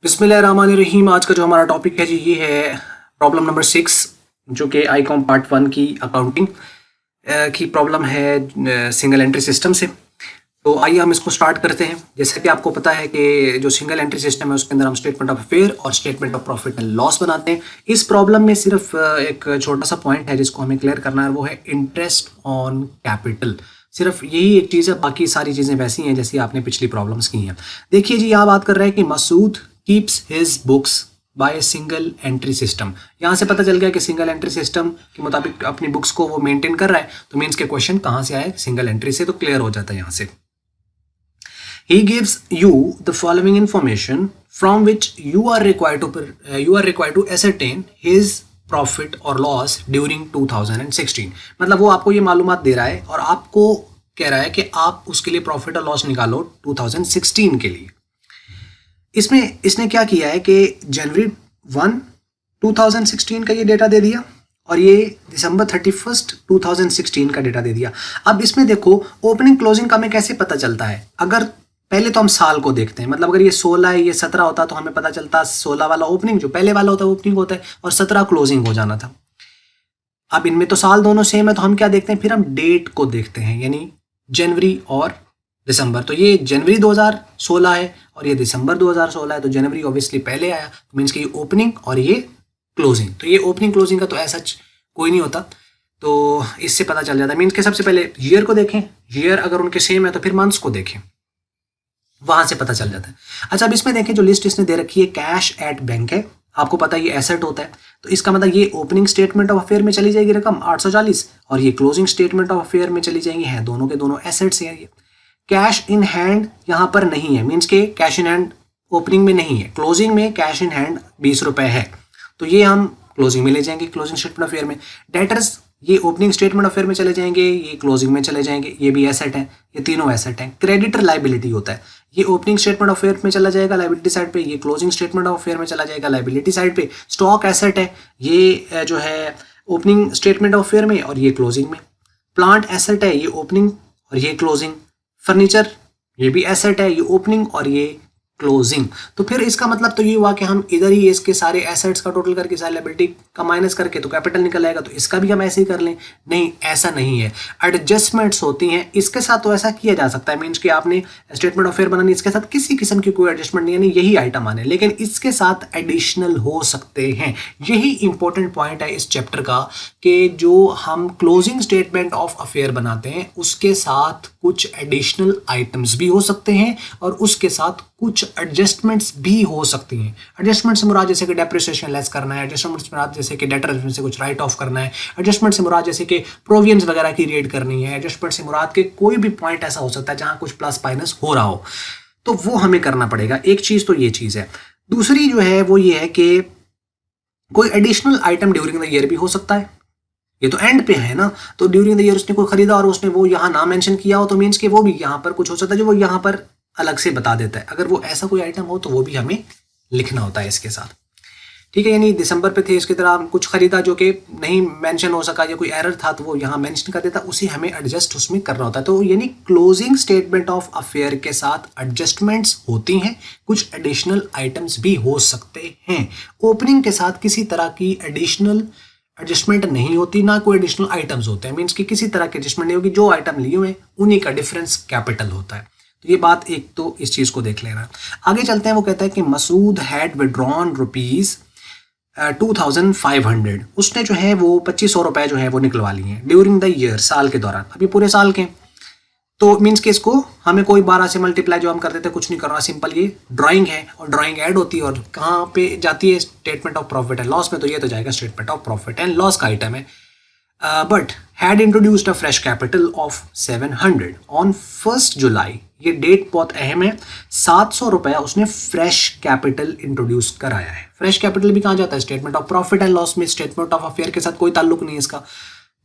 बिस्मिल्लाहिर्रहमानिर्रहीम। आज का जो हमारा टॉपिक है जी ये है प्रॉब्लम नंबर 6 जो कि आईकॉम पार्ट 1 की अकाउंटिंग की प्रॉब्लम है सिंगल एंट्री सिस्टम से। तो आइए हम इसको स्टार्ट करते हैं। जैसे कि आपको पता है कि जो सिंगल एंट्री सिस्टम है उसके अंदर हम स्टेटमेंट ऑफ अफेयर और statement of profit and loss बनाते हैं। इस प्रॉब्लम में सिर्फ एक छोटा सा पॉइंट है जिसको हमें क्लियर करना है, वो है इंटरेस्ट ऑन कैपिटल। सिर्फ यही एक चीज़ है, बाकी सारी चीज़ें वैसी हैं जैसी आपने पिछली प्रॉब्लम्स की हैं। देखिए जी, यहाँ बात कर रहे हैं कि Masood keeps his books by single entry system. यहाँ से पता चल गया कि सिंगल एंट्री सिस्टम के मुताबिक अपनी बुक्स को वो मेंटेन कर रहा है। तो मीन्स के क्वेश्चन कहाँ से आए? सिंगल एंट्री से। तो क्लियर हो जाता है यहाँ से। He gives you the following information from which you are required to ascertain his profit or loss during 2016। मतलब वो आपको ये मालूमात दे रहा है और आपको कह रहा है कि आप उसके लिए प्रॉफिट और लॉस निकालो 2016 के लिए। इसमें इसने क्या किया है कि जनवरी 1 2016 का ये डेटा दे दिया और ये दिसंबर 31 2016 का डेटा दे दिया। अब इसमें देखो ओपनिंग क्लोजिंग का हमें कैसे पता चलता है? अगर पहले तो हम साल को देखते हैं, मतलब अगर ये 16 है ये 17 होता तो हमें पता चलता 16 वाला ओपनिंग जो पहले वाला होता है ओपनिंग होता है और 17 क्लोजिंग हो जाना था। अब इनमें तो साल दोनों सेम है तो हम क्या देखते हैं? फिर हम डेट को देखते हैं, यानी जनवरी और दिसंबर। तो ये जनवरी 2016 है और ये दिसंबर 2016 है, तो जनवरी ऑब्वियसली पहले आया, तो मीन्स कि ये ओपनिंग और ये क्लोजिंग। तो ये ओपनिंग क्लोजिंग का तो ऐसा कोई नहीं होता, तो इससे पता चल जाता है। मीन्स के सबसे पहले ईयर को देखें, ईयर अगर उनके सेम है तो फिर मंथ्स को देखें, वहां से पता चल जाता है। अच्छा, अब इसमें देखें जो लिस्ट इसने दे रखी है कैश एट बैंक है, आपको पता है ये एसेट होता है, तो इसका मतलब ये ओपनिंग स्टेटमेंट ऑफ अफेयर में चली जाएगी रकम 840 और ये क्लोजिंग स्टेटमेंट ऑफ अफेयर में चली जाएंगी, है दोनों के दोनों एसेट्स हैं। ये कैश इन हैंड यहाँ पर नहीं है, मीन्स के कैश इन हैंड ओपनिंग में नहीं है, क्लोजिंग में कैश इन हैंड 20 रुपए है, तो ये हम क्लोजिंग में ले जाएंगे, क्लोजिंग स्टेटमेंट ऑफ अफेयर में। डेटर्स ये ओपनिंग स्टेटमेंट ऑफ अफेयर में चले जाएंगे, ये क्लोजिंग में चले जाएंगे, ये भी एसेट है, ये तीनों एसेट हैं। क्रेडिटर लाइबिलिटी होता है, ये ओपनिंग स्टेटमेंट ऑफ अफेयर में चला जाएगा लाइबिलिटी साइड पे, ये क्लोजिंग स्टेटमेंट ऑफ अफेयर में चला जाएगा लाइबिलिटी साइड पे। स्टॉक एसेट है, ये जो है ओपनिंग स्टेटमेंट ऑफ अफेयर में और ये क्लोजिंग में। प्लांट एसेट है, ये ओपनिंग और ये क्लोजिंग। फर्नीचर ये भी एसेट है, ये ओपनिंग और ये क्लोजिंग। तो फिर इसका मतलब तो ये हुआ कि हम इधर ही इसके सारे एसेट्स का टोटल करके सारी लायबिलिटी का माइनस करके तो कैपिटल निकल आएगा, तो इसका भी हम ऐसे ही कर लें। नहीं, ऐसा नहीं है, एडजस्टमेंट्स होती हैं। इसके साथ तो ऐसा किया जा सकता है, मीन्स कि आपने स्टेटमेंट ऑफ फेयर बनानी, इसके साथ किसी किस्म की कोई एडजस्टमेंट नहीं है, यही आइटम आने, लेकिन इसके साथ एडिशनल हो सकते हैं। यही इंपॉर्टेंट पॉइंट है इस चैप्टर का कि जो हम क्लोजिंग स्टेटमेंट ऑफ अफेयर बनाते हैं उसके साथ कुछ एडिशनल आइटम्स भी हो सकते हैं और उसके साथ कुछ एडजस्टमेंट्स भी हो सकती हैं। एडजस्टमेंट से मुराद जैसे कि डेप्रिसिएशन लेस करना है, एडजस्टमेंट से मुराद जैसे कि डेटर में से कुछ राइट ऑफ करना है, एडजस्टमेंट से मुराद जैसे कि प्रोविजंस वगैरह की रेड करनी है, एडजस्टमेंट से मुराद के कोई भी पॉइंट ऐसा हो सकता है जहां कुछ प्लस माइनस हो रहा हो, तो वो हमें करना पड़ेगा। एक चीज तो ये चीज है। दूसरी जो है वो ये है कि कोई additional item during the year भी हो सकता है। ये तो एंड पे है ना, तो ड्यूरिंग द ईयर उसने कोई खरीदा और उसने वो यहाँ ना मेंशन किया हो, तो मीन्स कि वो भी यहाँ पर कुछ हो सकता है जो वो यहाँ पर अलग से बता देता है। अगर वो ऐसा कोई आइटम हो तो वो भी हमें लिखना होता है इसके साथ, ठीक है। यानी दिसंबर पे थे, इसकी तरह कुछ खरीदा जो कि नहीं मेंशन हो सका या कोई एरर था तो वो यहाँ मेंशन कर देता, उसे हमें एडजस्ट उसमें करना होता है। तो यानी क्लोजिंग स्टेटमेंट ऑफ अफेयर के साथ एडजस्टमेंट्स होती हैं, कुछ एडिशनल आइटम्स भी हो सकते हैं। ओपनिंग के साथ किसी तरह की एडिशनल एडजस्टमेंट नहीं होती, ना कोई एडिशनल आइटम्स होते हैं, मीन्स कि किसी तरह की एडजस्टमेंट नहीं होगी। जो आइटम लिए हुए उन्हीं का डिफरेंस कैपिटल होता है। तो ये बात एक तो इस चीज को देख लेना। आगे चलते हैं। वो कहता है कि मसूद हैड विड्रॉन रुपीज 2500, उसने जो है वो 2500 रुपए जो है वो निकलवा लिए हैं ड्यूरिंग द ईयर, साल के दौरान। अभी पूरे साल के, तो मीन्स कि इसको हमें कोई 12 से मल्टीप्लाई जो हम कर देते हैं कुछ नहीं करना, सिंपल ये ड्राइंग है और ड्राइंग ऐड होती है और कहाँ पे जाती है? Statement of profit and loss में, तो ये तो जाएगा statement of profit and loss का आइटम है। But had introduced a fresh capital of 700 on 1 जुलाई। ये डेट बहुत अहम है। 700 रुपया उसने फ्रेश कैपिटल इंट्रोड्यूस कराया है। फ्रेश कैपिटल भी कहाँ जाता है? Statement of profit and loss में। स्टेटमेंट ऑफ अफेयर के साथ कोई ताल्लुक नहीं है इसका।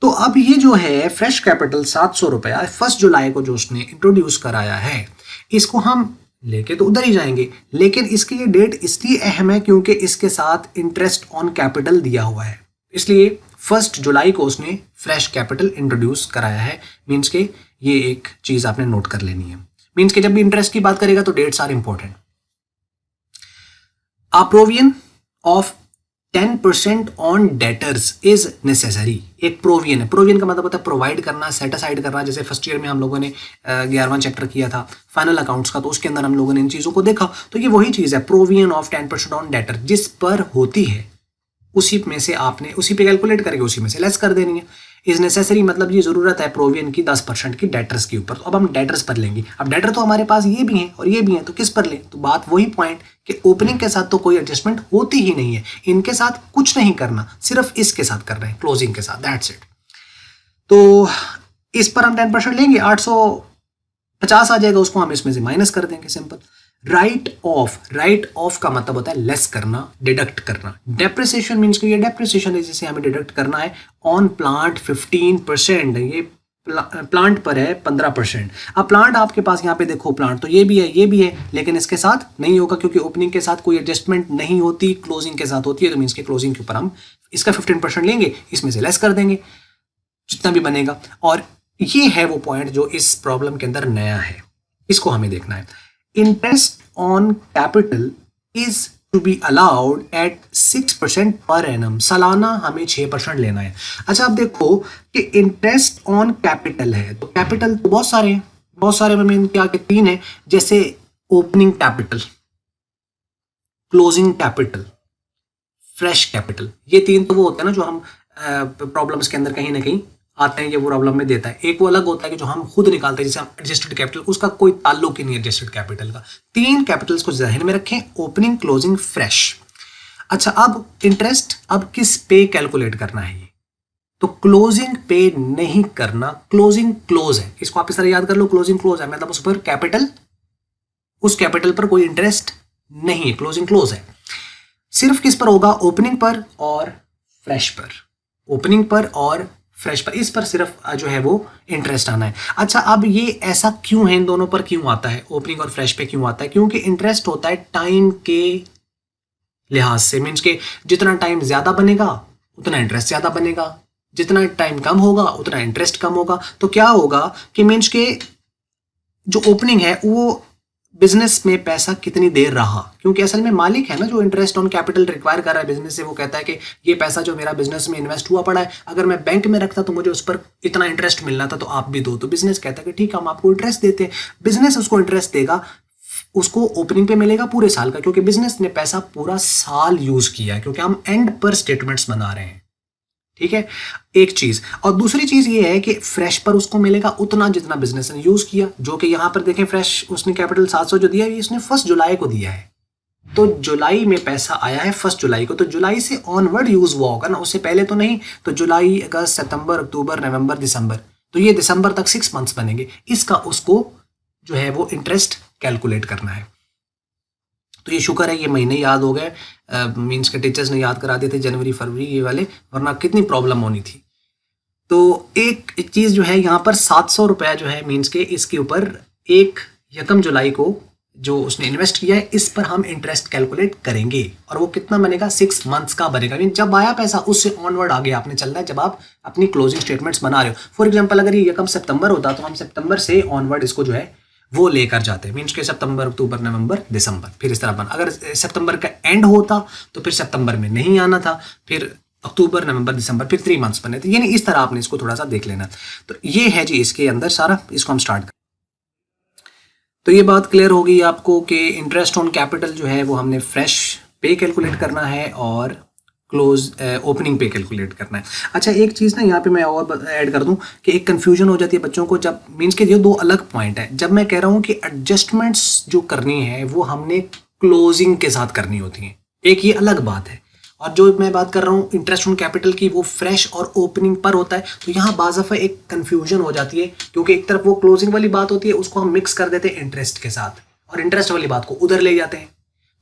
तो अब ये जो है फ्रेश कैपिटल 700 रुपया 1 जुलाई को जो उसने इंट्रोड्यूस कराया है, इसको हम लेके तो उधर ही जाएंगे, लेकिन इसकी ये डेट इसलिए अहम है क्योंकि इसके साथ इंटरेस्ट ऑन कैपिटल दिया हुआ है, इसलिए 1 जुलाई को उसने फ्रेश कैपिटल इंट्रोड्यूस कराया है। मीन्स के ये एक चीज आपने नोट कर लेनी है। मीन्स के जब भी इंटरेस्ट की बात करेगा तो debts are important. Provision of 10% on debtors is necessary. एक प्रोविजन है, प्रोविजन का मतलब होता है प्रोवाइड करना, सेट असाइड करना। जैसे फर्स्ट ईयर में हम लोगों ने 11वां चैप्टर किया था फाइनल अकाउंट्स का, तो उसके अंदर हम लोगों ने इन चीज़ों को देखा। तो ये वही चीज़ है, प्रोविजन ऑफ 10% ऑन डेटर, जिस पर होती है उसी में से आपने उसी पे कैलकुलेट करके उसी में से लेस कर देनी है। इज नेसेसरी मतलब ये जरूरत है प्रोविजन की 10% की डेटर्स के ऊपर। तो अब हम डेटर्स पर लेंगे। अब डेटर तो हमारे पास ये भी हैं और ये भी हैं, तो किस पर लें? तो बात वही पॉइंट कि ओपनिंग के साथ तो कोई एडजस्टमेंट होती ही नहीं है, इनके साथ कुछ नहीं करना, सिर्फ इसके साथ कर रहे हैं, क्लोजिंग के साथ, दैट्स इट। तो इस पर हम 10% लेंगे, 850 आ जाएगा, उसको हम इसमें से माइनस कर देंगे, सिंपल। राइट ऑफ का मतलब होता है लेस करना, डिडक्ट करना। डेप्रिसिएशन मीन्स कि ये डेप्रिसिएशन है जिसे हमें डिडक्ट करना है। ऑन प्लांट 15%, ये प्लांट पर है 15%। अब प्लांट आपके पास यहाँ पे देखो, प्लांट तो ये भी है ये भी है, लेकिन इसके साथ नहीं होगा क्योंकि ओपनिंग के साथ कोई एडजस्टमेंट नहीं होती, क्लोजिंग के साथ होती है। तो मीन्स के क्लोजिंग के ऊपर हम इसका 15% लेंगे, इसमें से लेस कर देंगे जितना भी बनेगा। और ये है वो पॉइंट जो इस प्रॉब्लम के अंदर नया है, इसको हमें देखना है। Interest on capital is to be allowed at 6% per annum. सालाना हमें 6% लेना है। अच्छा, अब देखो कि इंटरेस्ट ऑन कैपिटल है, तो कैपिटल तो बहुत सारे हैं, बहुत सारे में क्या के 3 है, जैसे opening capital, closing capital, fresh capital. ये 3 तो वो होते हैं ना जो हम प्रॉब्लम्स के अंदर कहीं ना कहीं आते हैं, ये वो प्रॉब्लम में देता है। एक वो अलग होता है कि जो हम खुद निकालते हैं, जैसे हम एडजस्टेड कैपिटल, उसका कोई ताल्लुक ही नहीं है एडजस्टेड कैपिटल का। 3 कैपिटल्स को जहन में रखें, ओपनिंग, क्लोजिंग, फ्रेश। अच्छा, अब इंटरेस्ट अब किस पे कैलकुलेट करना है? ये तो क्लोजिंग पे नहीं करना, क्लोजिंग क्लोज है, इसको आप इस तरह याद कर लो, क्लोजिंग क्लोज है मतलब उस पर कैपिटल, उस कैपिटल पर कोई इंटरेस्ट नहीं है, क्लोजिंग क्लोज है। सिर्फ किस पर होगा? ओपनिंग पर और फ्रेश पर, ओपनिंग पर और फ्रेश पर, इस पर सिर्फ जो है वो इंटरेस्ट आना है। अच्छा, अब ये ऐसा क्यों है, इन दोनों पर क्यों आता है, ओपनिंग और फ्रेश पे क्यों आता है? क्योंकि इंटरेस्ट होता है टाइम के लिहाज से, मीन्स के जितना टाइम ज्यादा बनेगा उतना इंटरेस्ट ज्यादा बनेगा, जितना टाइम कम होगा उतना इंटरेस्ट कम होगा। तो क्या होगा कि मीन्स के जो ओपनिंग है वो बिजनेस में पैसा कितनी देर रहा, क्योंकि असल में मालिक है ना जो इंटरेस्ट ऑन कैपिटल रिक्वायर कर रहा है बिजनेस से। वो कहता है कि ये पैसा जो मेरा बिजनेस में इन्वेस्ट हुआ पड़ा है, अगर मैं बैंक में रखता तो मुझे उस पर इतना इंटरेस्ट मिलना था, तो आप भी दो। तो बिजनेस कहता है कि ठीक है, हम आपको इंटरेस्ट देते हैं। बिजनेस उसको इंटरेस्ट देगा, उसको ओपनिंग पे मिलेगा पूरे साल का, क्योंकि बिजनेस ने पैसा पूरा साल यूज किया है, क्योंकि हम एंड पर स्टेटमेंट्स बना रहे हैं। ठीक है, एक चीज। और दूसरी चीज ये है कि फ्रेश पर उसको मिलेगा उतना जितना बिजनेस ने यूज किया, जो कि यहां पर देखें फ्रेश उसने कैपिटल 700 जो दिया है, इसने 1 जुलाई को दिया है। तो जुलाई में पैसा आया है 1 जुलाई को, तो जुलाई से ऑनवर्ड यूज हुआ होगा ना, उससे पहले तो नहीं। तो जुलाई, अगस्त, सितंबर, अक्टूबर, नवंबर, दिसंबर, तो ये दिसंबर तक 6 मंथ्स बनेंगे। इसका उसको जो है वो इंटरेस्ट कैलकुलेट करना है। तो ये शुक्र है ये महीने याद हो गए, मीन्स के टीचर्स ने याद करा दिए थे जनवरी फरवरी ये वाले, वरना कितनी प्रॉब्लम होनी थी। तो एक चीज़ जो है यहाँ पर 700 रुपया जो है मीन्स के इसके ऊपर 1 जुलाई को जो उसने इन्वेस्ट किया है, इस पर हम इंटरेस्ट कैलकुलेट करेंगे। और वो कितना बनेगा? 6 मंथ्स का बनेगा। मीन जब आया पैसा उससे ऑनवर्ड आगे आपने चलना है, जब आप अपनी क्लोजिंग स्टेटमेंट्स बना रहे हो। फॉर एग्जाम्पल अगर ये 1 सितंबर होता तो हम सितंबर से ऑनवर्ड इसको जो है वो लेकर जाते, मीन्स के सितंबर, अक्टूबर, नवंबर, दिसंबर, फिर इस तरह बना। अगर सितंबर का एंड होता तो फिर सितंबर में नहीं आना था, फिर अक्टूबर, नवंबर, दिसंबर, फिर 3 मंथ्स बने थे। यानी इस तरह आपने इसको थोड़ा सा देख लेना। तो ये है जी इसके अंदर सारा, इसको हम स्टार्ट करें। तो ये बात क्लियर होगी आपको कि इंटरेस्ट ऑन कैपिटल जो है वो हमने फ्रेश पे कैलकुलेट करना है और क्लोज ओपनिंग पे कैलकुलेट करना है। अच्छा, एक चीज़ ना यहाँ पे मैं और ऐड कर दूं कि एक कन्फ्यूजन हो जाती है बच्चों को, जब मीन्स के ये 2 अलग पॉइंट है। जब मैं कह रहा हूँ कि एडजस्टमेंट्स जो करनी है वो हमने क्लोजिंग के साथ करनी होती है, एक ये अलग बात है। और जो मैं बात कर रहा हूँ इंटरेस्ट ऑन कैपिटल की, वो फ्रेश और ओपनिंग पर होता है। तो यहाँ बाज़ाफ़ा एक कन्फ्यूजन हो जाती है, क्योंकि एक तरफ वो क्लोजिंग वाली बात होती है, उसको हम मिक्स कर देते हैं इंटरेस्ट के साथ, और इंटरेस्ट वाली बात को उधर ले जाते हैं।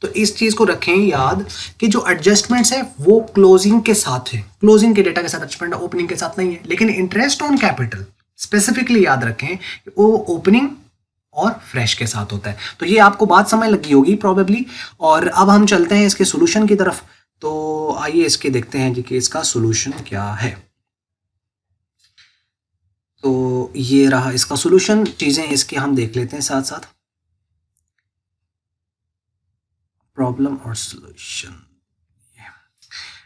तो इस चीज़ को रखें याद कि जो एडजस्टमेंट्स है वो क्लोजिंग के साथ है, क्लोजिंग के डेटा के साथ एडजस्टमेंट, ओपनिंग के साथ नहीं है। लेकिन इंटरेस्ट ऑन कैपिटल स्पेसिफिकली याद रखें वो ओपनिंग और फ्रेश के साथ होता है। तो ये आपको बात समझ लगी होगी प्रॉबेबली। और अब हम चलते हैं इसके सोल्यूशन की तरफ। तो आइए इसके देखते हैं जी कि इसका सोल्यूशन क्या है। तो ये रहा इसका सोल्यूशन, चीज़ें इसके हम देख लेते हैं साथ साथ। प्रॉब्लम और सोल्यूशन।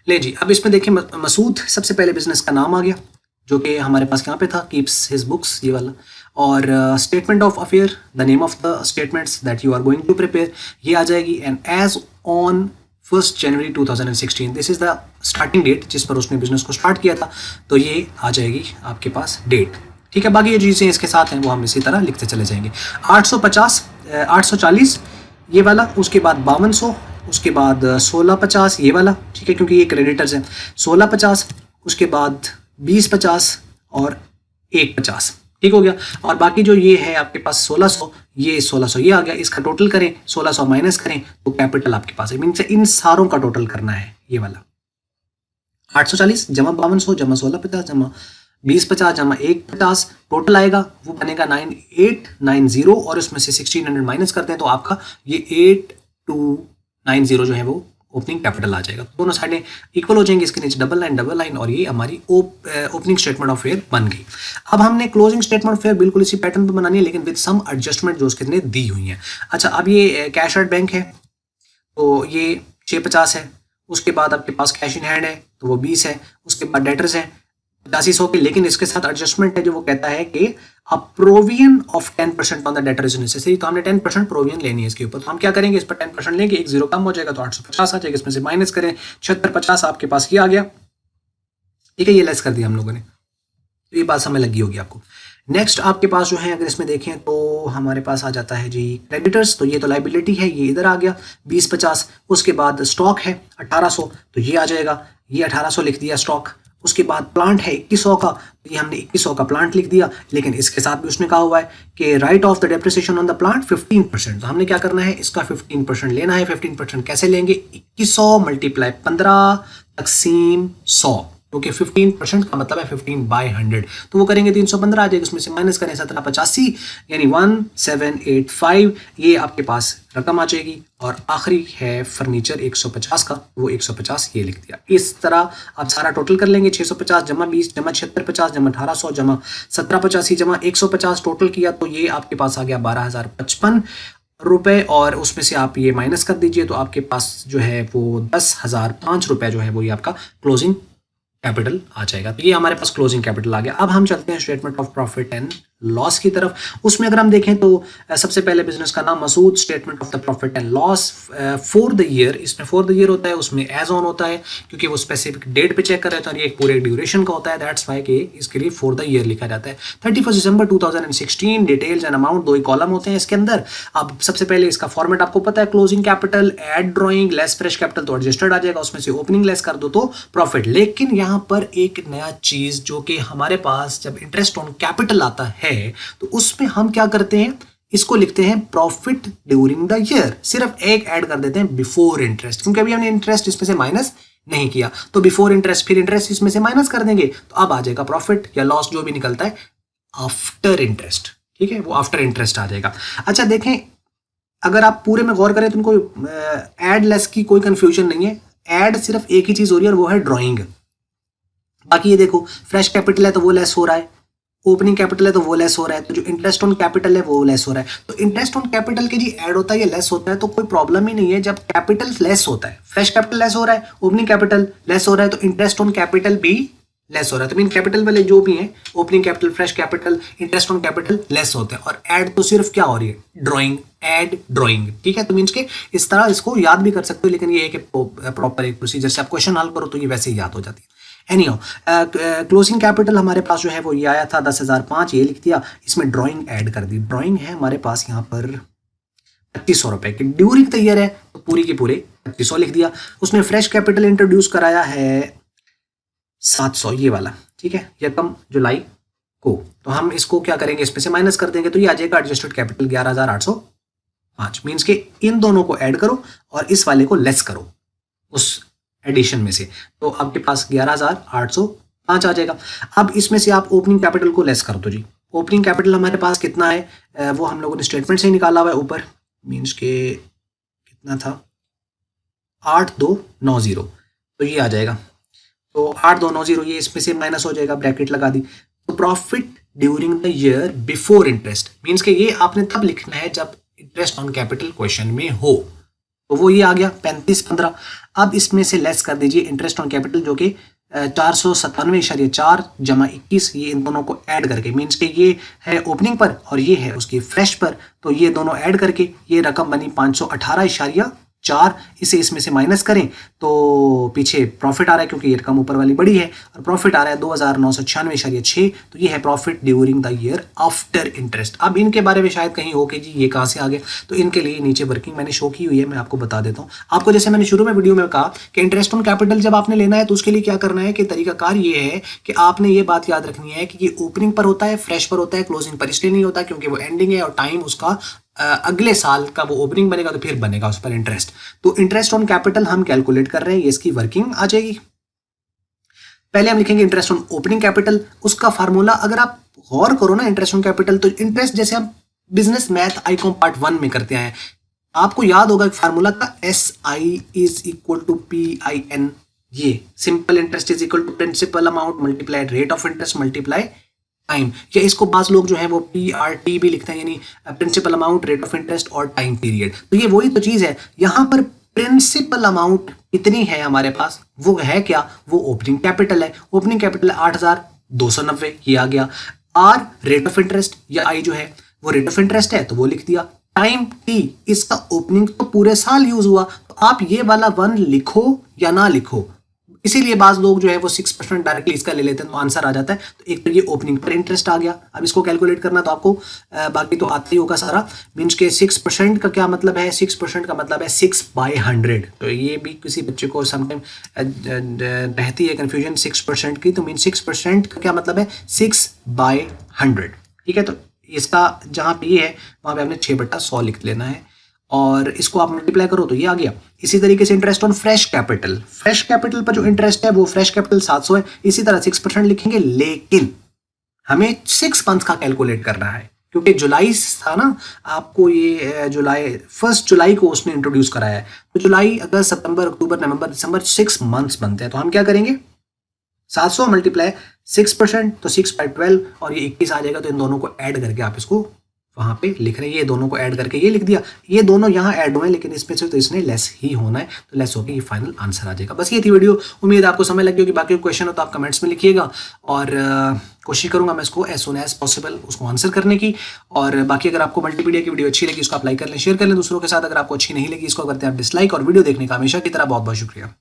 ले जी, अब इसमें देखिए मसूद सबसे पहले बिजनेस का नाम आ गया जो कि हमारे पास यहाँ पे था, कीप्स हिज बुक्स, ये वाला। और statement of affair, the name of the statements that you are going to prepare, ये आ जाएगी। And as on 1 January 2016, this is the starting date जिस पर उसने बिजनेस को स्टार्ट किया था, तो ये आ जाएगी आपके पास डेट। ठीक है, बाकी ये चीज़ें इसके साथ हैं वो हम इसी तरह लिखते चले जाएंगे। 850 840 ये वाला, उसके बाद 5200, उसके बाद 1650 ये वाला, ठीक है, क्योंकि ये क्रेडिटर्स हैं। 1650, उसके बाद 2050 और 150, ठीक हो गया। और बाकी जो ये है आपके पास 1600, ये 1600 ये आ गया। इसका टोटल करें, 1600 माइनस करें तो कैपिटल आपके पास है। मीन्स इन सारों का टोटल करना है, ये वाला 840 जमा 5200 जमा 1650 जमा 2050 जमा 150, टोटल आएगा वो बनेगा 9890, और उसमें से 1600 माइनस करते हैं तो आपका ये 8290 जो है वो ओपनिंग कैपिटल आ जाएगा। दोनों साइडें इक्वल हो जाएंगी, इसके नीचे डबल लाइन, और ये हमारी ओपनिंग स्टेटमेंट ऑफ फेयर बन गई। अब हमने क्लोजिंग स्टेटमेंट ऑफ फेयर बिल्कुल इसी पैटर्न पे बनानी है, लेकिन विद सम एडजस्टमेंट जो उसके दी हुई है। अच्छा, अब ये कैश एट बैंक है तो ये 650 है। उसके बाद आपके पास कैश इन हैंड है तो वो 20 है। उसके बाद डेटर्स हैं 8500 के, लेकिन इसके साथ एडजस्टमेंट है जो वो कहता है कि a provision of 10% on the debtor is necessary. तो हमने 10% प्रोविजन लेनी है इसके ऊपर, तो हम क्या करेंगे, इस पर 10% लेंगे, एक जीरो कम हो जाएगा तो 850 आ जाएगा। इसमें से माइनस करें 7650 आपके पास ये आ गया, ठीक है, ये लेस कर दिया हम लोगों ने, तो ये बात समझ लगी होगी आपको। नेक्स्ट आपके पास जो है अगर इसमें देखें तो हमारे पास आ जाता है जी क्रेडिटर्स, तो ये तो लाइबिलिटी है, ये इधर आ गया 2050। उसके बाद स्टॉक है 1800, तो ये आ जाएगा, ये 1800 लिख दिया स्टॉक। उसके बाद प्लांट है 2100 का, तो ये हमने 2100 का प्लांट लिख दिया, लेकिन इसके साथ भी उसने कहा हुआ है कि right of the depreciation on the plant 15%, तो हमने क्या करना है, इसका 15% लेना है। 15% कैसे लेंगे, 2100 मल्टीप्लाई 15 तकसीम 100, क्योंकि 15% का मतलब है 15/100, तो वो करेंगे 315 आ जाएगा। उसमें से माइनस करें 1785 यानी 1785, ये आपके पास रकम आ जाएगी। और आखिरी है फर्नीचर 150 का, वो 150 ये लिख दिया। इस तरह आप सारा टोटल कर लेंगे, 650 जमा 20 जमा 7650 जमा 1800 जमा 1785 जमा 150 टोटल किया, तो ये आपके पास आ गया 12055 रुपए। और उसमें से आप ये माइनस कर दीजिए तो आपके पास जो है वो 10,005 रुपए जो है वो ये आपका क्लोजिंग कैपिटल आ जाएगा। तो ये हमारे पास क्लोजिंग कैपिटल आ गया। अब हम चलते हैं statement of profit and loss की तरफ। उसमें अगर हम देखें तो सबसे पहले बिजनेस का नाम Masood, statement of the profit and loss for the year, इसमें फॉर द ईयर होता है, उसमें एज ऑन होता है क्योंकि वो स्पेसिफिक डेट पे चेक कर रहे थे और ये एक पूरे ड्यूरेशन का होता है, दैट्स वाई कि इसके लिए फॉर द ईयर लिखा जाता है। 31 दिसंबर 2016, डिटेल्स एंड अमाउंट, दो ही कॉलम होते हैं इसके अंदर। अब सबसे पहले इसका फॉर्मेट आपको पता है, closing capital, add drawing, less fresh capital तो एडजस्टेड आ जाएगा, उसमें से ओपनिंग लेस कर दो तो प्रॉफिट। लेकिन यहाँ पर एक नया चीज जो कि हमारे पास जब इंटरेस्ट ऑन कैपिटल आता है तो उसमें हम क्या करते हैं, इसको लिखते हैं प्रॉफिट ड्यूरिंग द ईयर, सिर्फ एक ऐड कर देते हैं बिफोर इंटरेस्ट, क्योंकि अभी हमने इंटरेस्ट इसमें से माइनस नहीं किया, तो बिफोर इंटरेस्ट फिर इंटरेस्ट इसमें से माइनस कर देंगे, तो अब आ जाएगा प्रॉफिट या लॉस जो भी निकलता है आफ्टर इंटरेस्ट, ठीक है, वो आफ्टर इंटरेस्ट आ जाएगा। अच्छा देखें, अगर आप पूरे में गौर करें तो उनको एड लेस की कोई कंफ्यूजन नहीं है, एड सिर्फ एक ही चीज हो रही है और वो है ड्रॉइंग। बाकी ये देखो, फ्रेश कैपिटल है तो वो लेस हो रहा है, ओपनिंग कैपिटल है तो वो लेस हो रहा है, तो जो इंटरेस्ट ऑन कैपिटल है वो लेस हो रहा है। तो इंटरेस्ट ऑन कैपिटल के जी ऐड होता है या लेस होता है तो कोई प्रॉब्लम ही नहीं है। जब कैपिटल लेस होता है, फ्रेश कैपिटल लेस हो रहा है, ओपनिंग कैपिटल लेस हो रहा है, तो इंटरेस्ट ऑन कैपिटल भी लेस हो रहा है। तो मीन कैपिटल वाले जो भी हैं, opening capital, fresh capital, interest on capital less होते हैं। और ऐड तो सिर्फ क्या हो रही है, ड्रॉइंग, ऐड ड्रॉइंग, ठीक है। तो मीन्स के इस तरह इसको याद भी कर सकते हो, लेकिन ये है कि प्रॉपर एक प्रोसीजर से आप क्वेश्चन हल करो तो ये वैसे ही याद हो जाती है। एनीहाउ, क्लोजिंग कैपिटल हमारे पास जो है वो ये आया था 10,005, ये लिख दिया, इसमें ड्राइंग ऐड कर दी। ड्राइंग है हमारे पास यहाँ पर 2500 रुपए की, ड्यूरिंग द ईयर है तो पूरी की पूरे 2500 लिख दिया। उसमें फ्रेश कैपिटल इंट्रोड्यूस कराया है 700 ये वाला, ठीक है, यकम जुलाई को, तो हम इसको क्या करेंगे, इसमें से माइनस कर देंगे तो ये आ जाएगा एडजस्टेड कैपिटल 11,805। मीन्स के इन दोनों को ऐड करो और इस वाले को लेस करो उस एडिशन में से, तो आपके पास 11,805 आ जाएगा। अब इसमें से आप ओपनिंग कैपिटल को लेस कर दो जी। ओपनिंग कैपिटल हमारे पास कितना है, वो हम लोगों ने स्टेटमेंट से ही निकाला हुआ है ऊपर, मीन्स के कितना था 8290, तो ये आ जाएगा, तो 8290 ये इसमें से माइनस हो जाएगा, ब्रैकेट लगा दी। तो profit during the year before interest, means के ये आपने तब लिखना है जब इंटरेस्ट ऑन कैपिटल क्वेश्चन में हो, तो वो ये आ गया 3515। अब इसमें से लेस कर दीजिए इंटरेस्ट ऑन कैपिटल जो कि 497.4 जमा 21, ये इन दोनों को ऐड करके, मीन्स कि ये है ओपनिंग पर और ये है उसकी फ्रेश पर, तो ये दोनों ऐड करके ये रकम बनी 518.4। इसे इसमें से माइनस करें तो पीछे प्रॉफिट आ रहा है क्योंकि ये रकम ऊपर वाली बड़ी है, और प्रॉफिट आ रहा है 2996.6। तो ये है profit during the year after interest. अब इनके बारे में शायद कहीं हो कि जी ये कहाँ से आ गया, तो इनके लिए नीचे वर्किंग मैंने शो की हुई है, मैं आपको बता देता हूँ। आपको जैसे मैंने शुरू में वीडियो में कहा कि इंटरेस्ट ऑन कैपिटल जब आपने लेना है तो उसके लिए क्या करना है कि तरीकाकार ये है कि आपने ये बात याद रखनी है कि ये ओपनिंग पर होता है, फ्रेश पर होता है, क्लोजिंग पर इसलिए नहीं होता क्योंकि वो एंडिंग है और टाइम उसका अगले साल का वो ओपनिंग बनेगा तो फिर बनेगा उस पर इंटरेस्ट। तो इंटरेस्ट ऑन कैपिटल हम कैलकुलेट कर रहे हैं, ये इसकी वर्किंग आ जाएगी। पहले हम लिखेंगे इंटरेस्ट ऑन ओपनिंग कैपिटल, उसका फार्मूला अगर आप गौर करो ना इंटरेस्ट ऑन कैपिटल, तो इंटरेस्ट जैसे हम बिजनेस मैथ आईकॉम पार्ट 1 में करते हैं, आपको याद होगा फार्मूला का SI is equal to PIN। ये simple interest is equal to principal amount multiply rate of interest multiply time, या इसको बाज लोग जो है वो PRT भी लिखते हैं, यानी principal amount rate of interest और टाइम पीरियड। तो ये वही तो चीज है, यहां पर प्रिंसिपल अमाउंट कितनी है हमारे पास, वो है क्या, वो ओपनिंग कैपिटल है। ओपनिंग कैपिटल 8290 ये आ गया। आर रेट ऑफ इंटरेस्ट या आई जो है वो रेट ऑफ इंटरेस्ट है तो वो लिख दिया। टाइम T, इसका ओपनिंग तो पूरे साल यूज हुआ, तो आप ये वाला 1 लिखो या ना लिखो, इसीलिए बाज लोग जो है वो 6% डायरेक्टली इसका ले लेते हैं तो आंसर आ जाता है। तो एक तो ये ओपनिंग पर इंटरेस्ट आ गया। अब इसको कैलकुलेट करना तो आपको बाकी तो आता ही होगा सारा, मीन्स के 6% का क्या मतलब है, 6% का मतलब है 6/100। तो ये भी किसी बच्चे को समटाइम रहती है कंफ्यूजन 6% की, तो मीन 6% का क्या मतलब है 6/100। ठीक है, तो इसका जहाँ पे ये है वहाँ पे आपने 6/100 लिख लेना है और इसको आप मल्टीप्लाई करो तो ये आ गया। इसी तरीके से interest on fresh capital, fresh capital पर जो इंटरेस्ट है वो फ्रेश कैपिटल 700 है, इसी तरह 6% लिखेंगे, लेकिन हमें 6 मंथ का कैलकुलेट करना है क्योंकि जुलाई था ना, आपको ये जुलाई 1 जुलाई को उसने इंट्रोड्यूस कराया है, तो जुलाई अगस्त सितंबर अक्टूबर नवंबर दिसंबर 6 मंथ्स बनते हैं। तो हम क्या करेंगे 700 मल्टीप्लाई 6% तो 6/12 और ये 21 आ जाएगा। तो इन दोनों को ऐड करके आप इसको वहां पे लिख रहे हैं, ये दोनों को ऐड करके ये लिख दिया। ये दोनों यहाँ ऐड हुए लेकिन इसमें से तो इसने लेस ही होना है, तो लेस होकर ये फाइनल आंसर आ जाएगा। बस ये थी वीडियो, उम्मीद आपको समझ लगी होगी। बाकी क्वेश्चन हो तो आप कमेंट्स में लिखिएगा और कोशिश करूंगा मैं इसको एज सुन एज पॉसिबल उसको आंसर करने की। और बाकी अगर आपको मल्टीमीडिया की वीडियो अच्छी लगी इसको आप लाइक कर लें, शेयर कर लें दूसरों के साथ। अगर आपको अच्छी नहीं लगी इसको करते हैं आप डिसलाइक, और वीडियो देखने का हमेशा की तरह बहुत बहुत शुक्रिया।